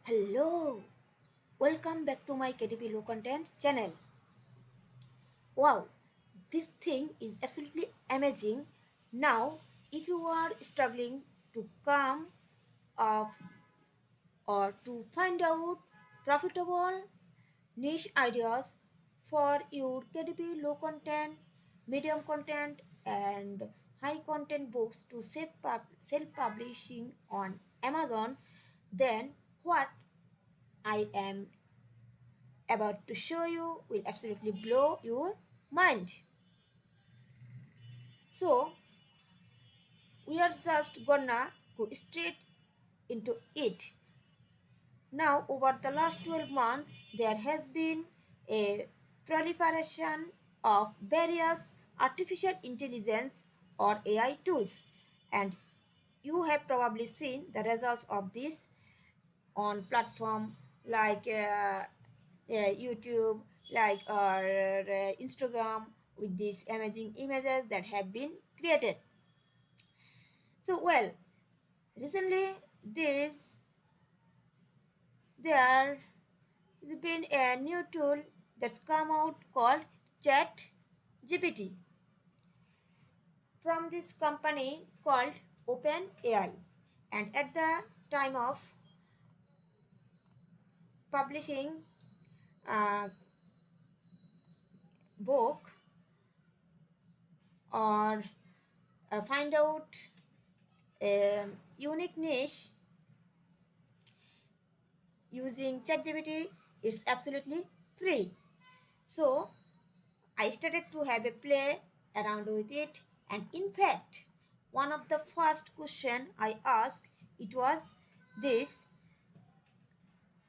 Hello, welcome back to my KDP low content channel. Wow, this thing is absolutely amazing. Now, if you are struggling to come up or to find out profitable niche ideas for your KDP low content, medium content, and high content books to self publishing on Amazon, then what I am about to show you will absolutely blow your mind. So, we are just gonna go straight into it. Now, over the last 12 months, there has been a proliferation of various artificial intelligence or AI tools, and you have probably seen the results of this on platform like YouTube, like Instagram, with these amazing images that have been created. So, well, recently there has been a new tool that's come out called ChatGPT from this company called OpenAI, and at the time of publishing a book or find out a unique niche using ChatGPT, it's absolutely free. So I started to have a play around with it, and in fact, one of the first question I asked it was this,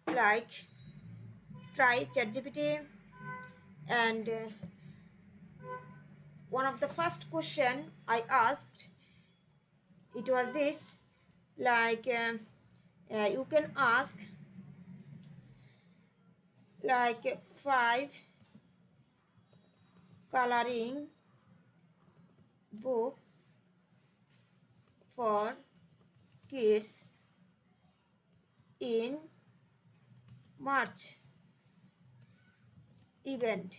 like, try ChatGPT, and one of the first question I asked it was this, like, you can ask like five coloring book for kids in March event.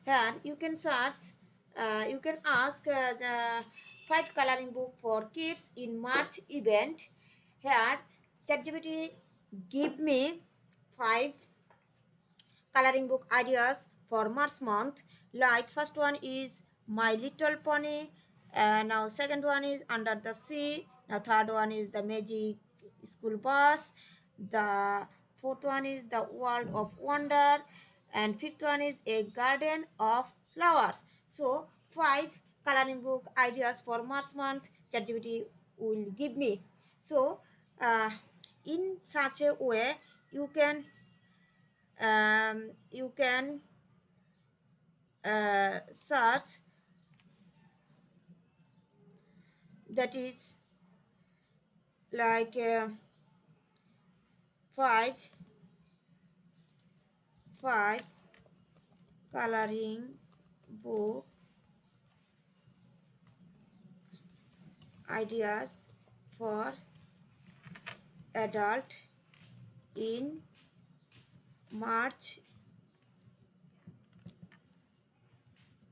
Here you can search, you can ask the five coloring book for kids in March event. Here, ChatGPT give me five coloring book ideas for March month. Like first one is My Little Pony, and now second one is Under the Sea. Now third one is The Magic School Bus. The fourth one is The World of Wonder, and fifth one is A Garden of Flowers. So five coloring book ideas for March month ChatGPT will give me. So in such a way you can search, that is like five five coloring book ideas for adult in March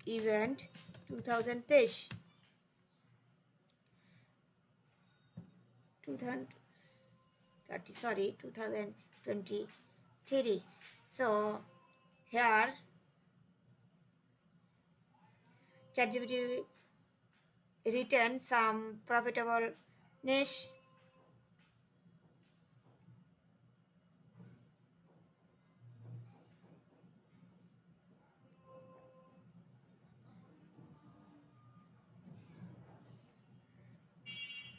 event 2030, 2030, sorry, 2023. So here ChatGPT written some profitable niche.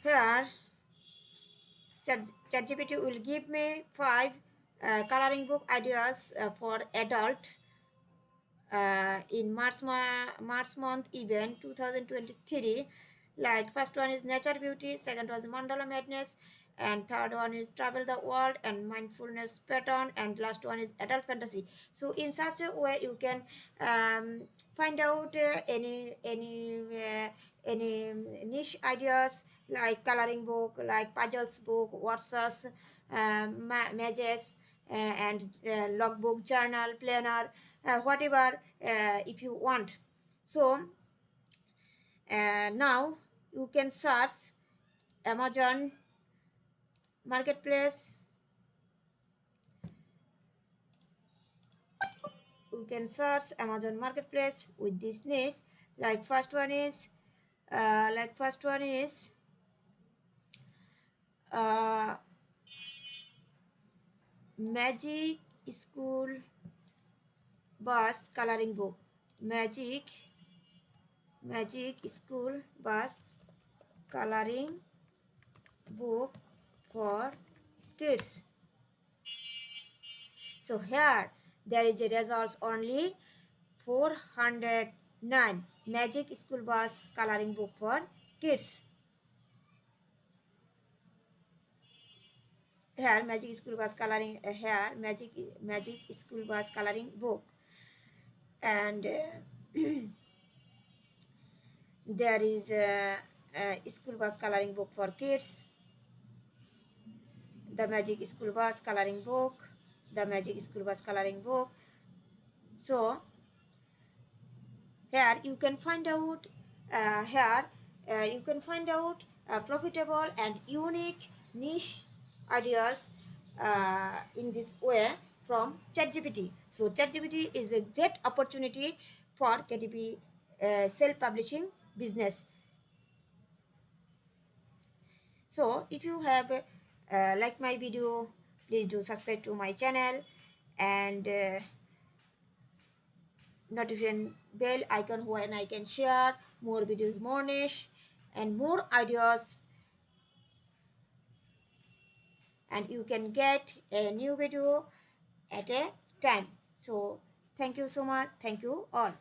Here, ChatGPT will give me five coloring book ideas for adult in March month event 2023. Like first one is nature beauty, second one is mandala madness, and third one is travel the world and mindfulness pattern, and last one is adult fantasy. So in such a way you can find out any niche ideas like coloring book, like puzzles book, workshops, mazes, and logbook, journal, planner, whatever if you want. So now you can search Amazon marketplace. You can search Amazon marketplace with this niche. Like first one is uh, magic school bus coloring book. Magic school bus coloring book for kids. So here there is a results only 409 magic school bus coloring book for kids. Here magic school bus coloring here magic school bus coloring book, and there is a school bus coloring book for kids, the magic school bus coloring book, the magic school bus coloring book. So here you can find out profitable and unique niche ideas in this way from ChatGPT. So ChatGPT is a great opportunity for KDP self-publishing business. So if you have liked my video, please do subscribe to my channel, and notification bell icon when I can share more videos, more niche and more ideas, and you can get a new video at a time. So thank you so much. Thank you all.